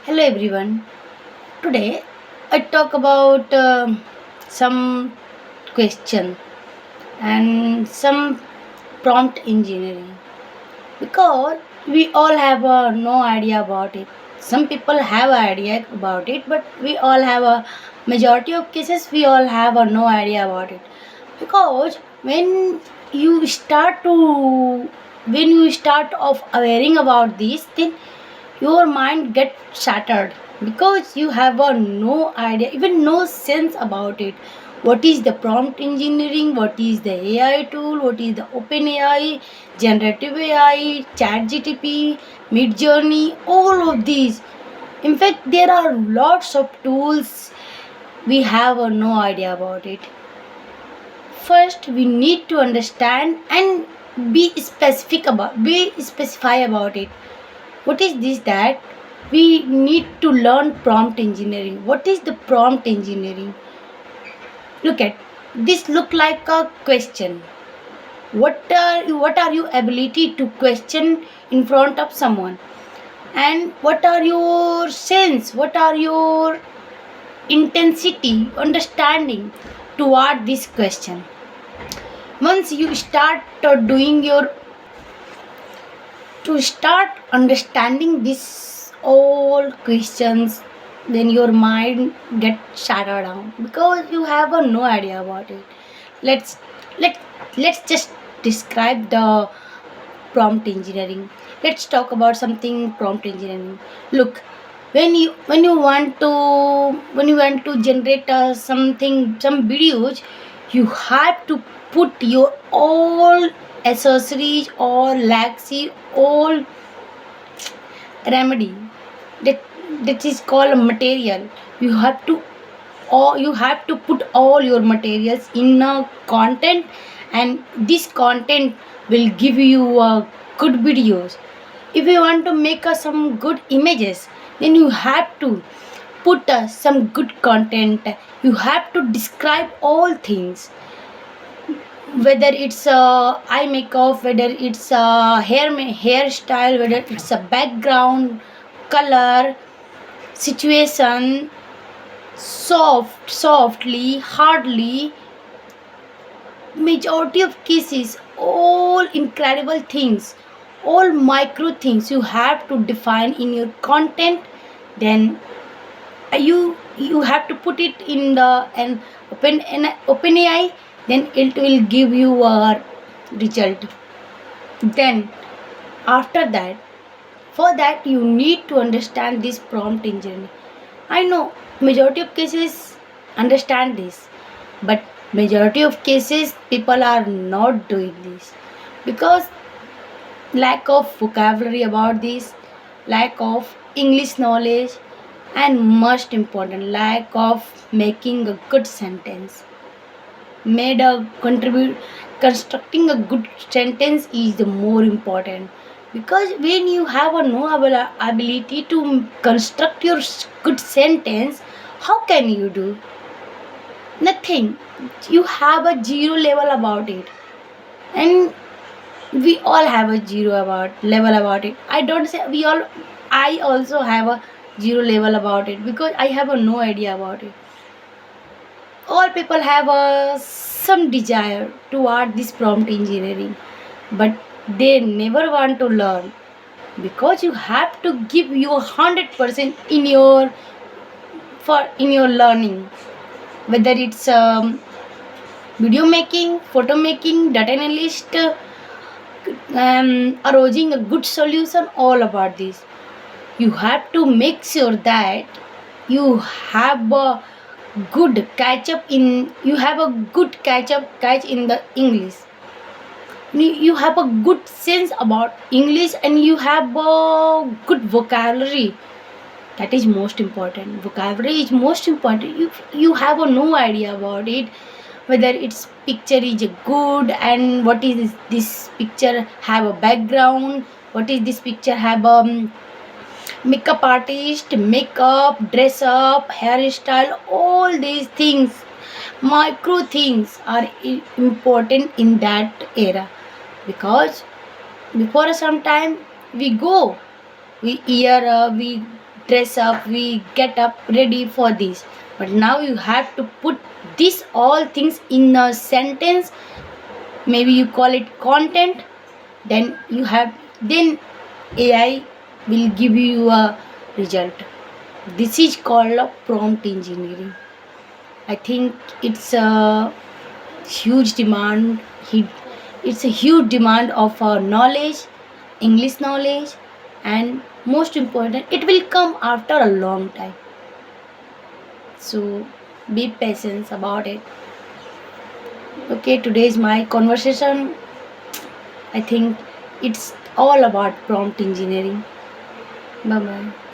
Hello everyone. Today I talk about some question and some prompt engineering because we all have no idea about it. Some people have an idea about it, but we all have a majority of cases we all have no idea about it because you start to when you start of awareing about this, then your mind gets shattered because you have no idea, even no sense about it. What is the prompt engineering? What is the AI tool? What is the open AI, generative AI, chat gtp, mid journey, all of these. In fact, there are lots of tools we have no idea about it. First we need to understand and be specify about it. What is this? That we need to learn prompt engineering. What is the prompt engineering? Look at this. Look like a question. What are your ability to question in front of someone, and what are your sense, what are your intensity understanding toward this question. Once you start doing your to start understanding these all questions, then your mind get shattered down because you have no idea about it. Let's let let's just describe the prompt engineering. Let's talk about something prompt engineering. Look, when you want to generate some videos, you have to put your all accessories or laxy all remedy that that is called material. You have to, or you have to put all your materials in a content, and this content will give you good videos. If you want to make some good images, then you have to put some good content. You have to describe all things, whether it's eye makeup, whether it's hairstyle, whether it's a background color, situation, softly, hardly, majority of cases, all incredible things, all micro things you have to define in your content. Then you have to put it in the open AI, then it will give you a result. Then after that, for that you need to understand this prompt engineering. I know majority of cases understand this, but majority of cases people are not doing this because lack of vocabulary about this, lack of English knowledge, and most important, lack of making a good sentence. Made a contribute Constructing a good sentence is the more important, because when you have a no ability to construct your good sentence, how can you do nothing? You have a zero level about it, and we all have a zero about level about it. I don't say we all, I also have a zero level about it because I have a no idea about it. All people have some desire toward this prompt engineering, but they never want to learn because you have to give your 100% in your in your learning, whether it's video making, photo making, data analyst, arranging a good solution, all about this. You have to make sure that you have a good catch up in you have a good catch in the English. You have a good sense about English, and you have a good vocabulary. That is most important. Vocabulary is most important. You have a no idea about it, whether its picture is good, and what is this picture have a background, what is this picture have makeup artist, makeup, dress up, hairstyle, all these things, micro things are important in that era. Because before some time we go, we hear, we dress up, we get up ready for this. But now you have to put this all things in a sentence, maybe you call it content, then you have, then AI will give you a result. This is called a prompt engineering. I think it's a huge demand. It's a huge demand of knowledge, English knowledge, and most important, it will come after a long time. So be patient about it. Okay, today's my conversation. I think it's all about prompt engineering. Bye bye.